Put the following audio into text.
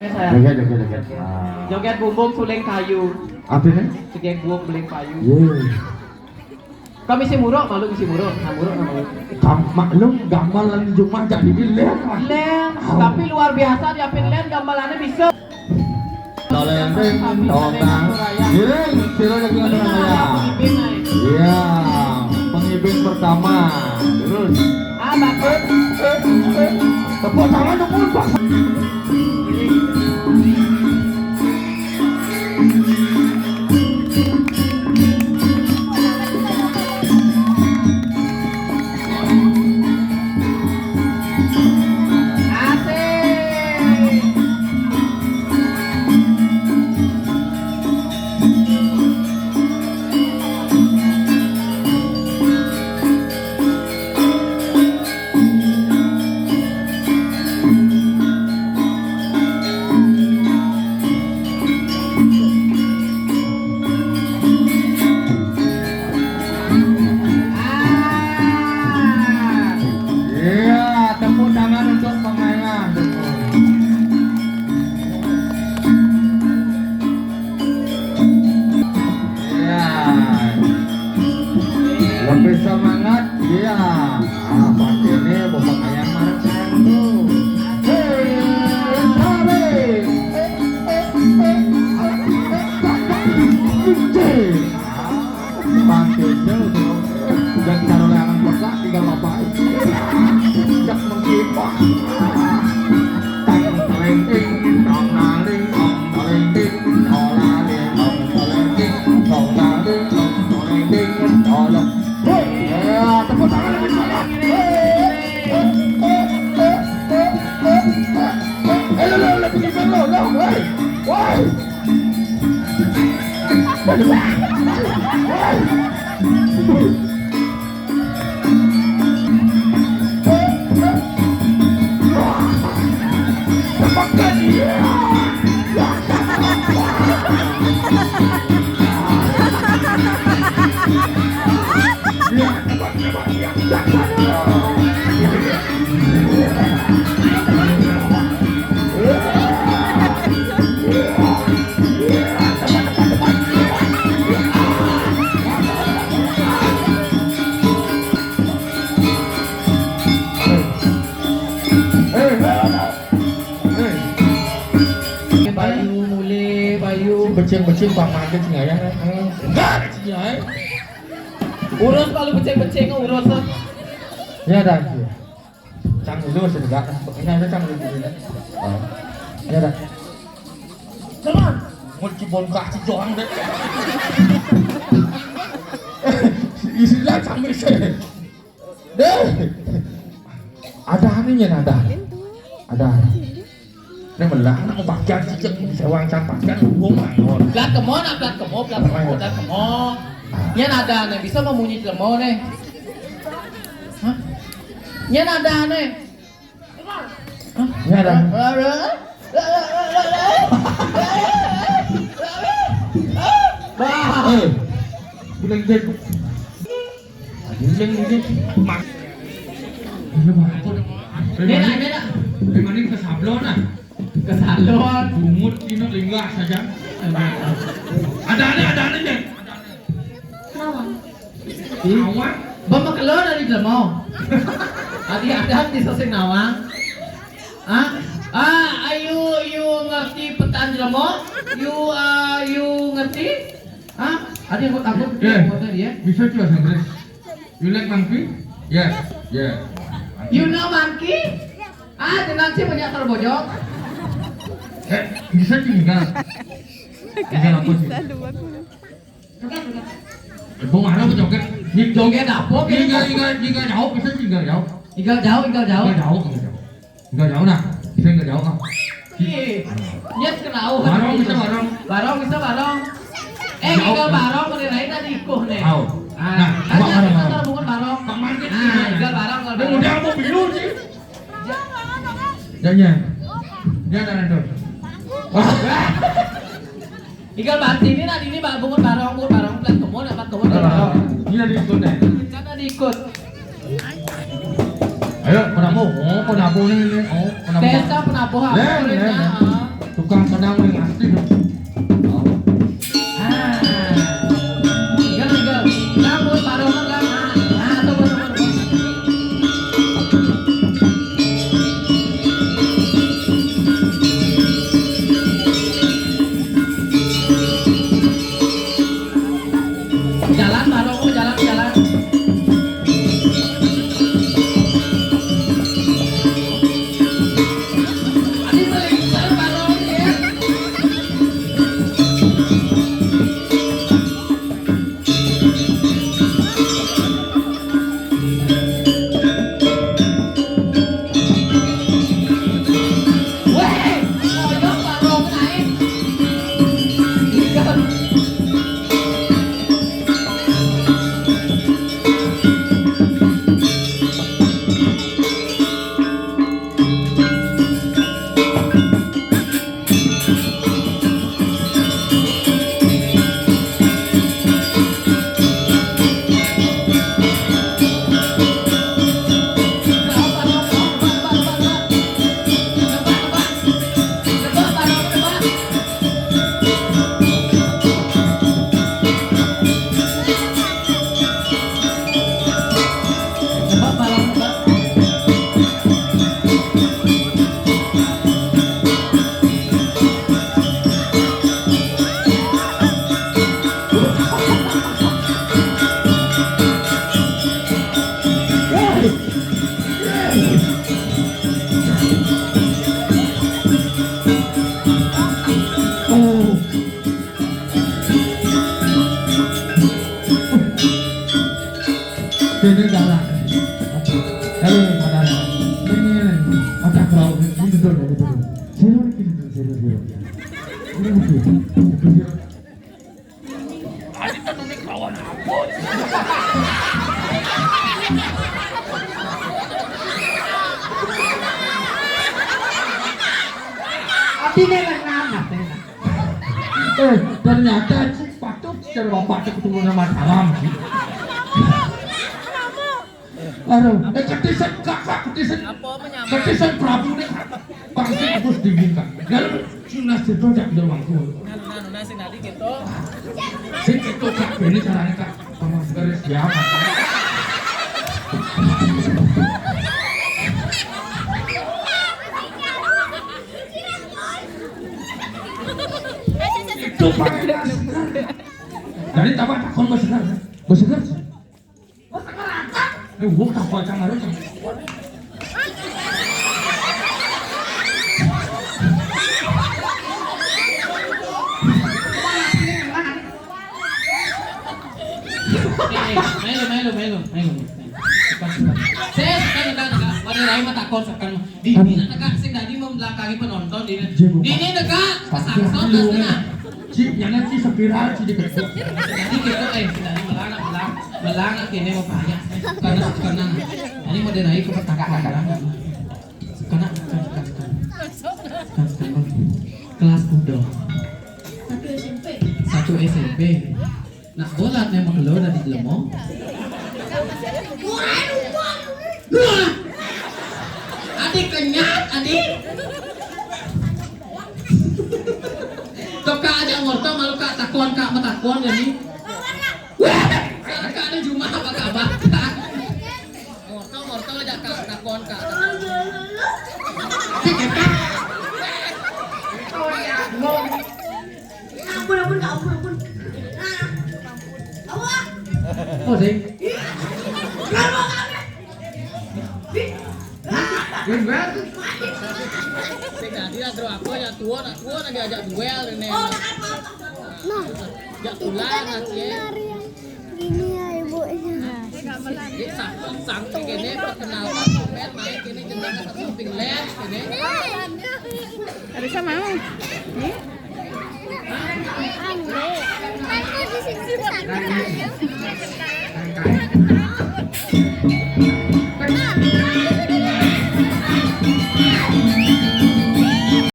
Joget. Joget bumbung suling kayu. Apa ini? Joget bumbung suling kayu. Yeah. Kami muruk, malu misi muruk. Nah, muruk nah malu. Maklum gamelan Jumat jadi dilihat. Len, tapi luar biasa di Finland gamelannya bisa. Toleng tolong. Giring, sila lagi ada ya. Iya, pengibin pertama. Terus. Bagus. Tepuk tangan dong, Pak. Lebih semangat, iya. Pasti ini bapak ayam marah tuh. Pasti tuh. Dan cara leangan besar tinggal bapak. Jak mengkipah. Tang terengking, tang naling, tang terengking, tolaling, tang terengking, tang naling, tang terengking, tolaling. Tepuk tangan lebih semangat. Lebih semangat. Woi. Becing Pak Mandet nggak ya? Enggak, ya. Urus kalau beceng-beceng urus. Ya dah. Cang dulu sedekah. Ini ada cang dulu. Ya dah. Teman, Mau cibon kasih doang deh. Isinya cang bisa. Deh. Ada aninya ada. Ada. Ini belah anak bagian cicak sewang campakkan rumah. plat kemo. Nya nada nih bisa memunyi kemo nih. Hah? Nya nada nih. Ini ada. Bah. Bilang deh. Bilang deh. Mak. Ini Nena. Ini ke sablon ah. Kesalon. Bungut ini linggah saja. Ada aja. Awak. Bapak kelon dari Lemong. Ada di soseng nawang. Ayu ngerti petan Lemong? You ngerti? Ada yang takut dia. Bisa coba Inggris. You like monkey? Yes. You know monkey? Dengan si banyak terbojok. Bisa tinggal. Tinggal apa sih? Bung mana aku joget? Joget apa? Tinggal jauh, bisa tinggal jauh. Tinggal jauh. Tinggal jauh nah. Bisa tinggal jauh ah. Yes kenal. Barong bisa. Tinggal barong menilai tadi ikuh nih. Tahu. Nah, ada bukan barong. Tinggal barong. Udah mau biru sih. Jangan. Jangan tuh. Tinggal bantu ini bungun barong plat kemon dapat kemon. Iya diikut deh. Karena diikut. Ayo, penabuh. Oh, penabuh ini. Oh, penabuh. Desa penabuh apa? tukang pedang ngerti dong. Oh. Tinggal. Rambut Pak Rono kan. Tunggu. Jalan Pak Rono, jalan. Adi selingkuh Pak Rono ya. Weh, koyok Pak Rono naik. Tinggal. Jadi galak. Halo, ada. Ini ada kau ini dulu dari dulu. Zero ini. Ini mungkin. Ternyata patut secara bapak ketemu nama salam. Aduh, ketisan Prabu nih, pasti harus dibuka. Lalu nasi itu tak ada waktu. Nasi nadi gitu. Sing itu kak, ini caranya kak, sama segera siapa? Itu pakai nasi. Dari tapak takon bersegar sih. Gua tak baca ngaruh. Melo. Ses kan pada rai mata takon sakan. Di dina nega sing dadi membelakangi penonton di. Ini nega kesakson tengah. Cik, yang nanti spiral cik diketuk. Jadi gitu dari melang kini mau payah. Karena ini mau dinaik ke pertangkaan karena kelas udah 1 SMP. Nah, bola nih mau keluar dari jelemo. Adik kenyat, adik. Kak aja ngorto malu kak takon kak matakon jadi. Kak ada cuma apa kabar? Ngorto aja kak takon kak. Ampun. Oh deh. Sing tadi agro aku ya tua lagi ajak duel ini. Nah, Jak tulang ya. Gini ya ibunya. Jadi sampai gini perkenalkan pemain main gini jenengan samping left gini. Harusnya mau. Nih.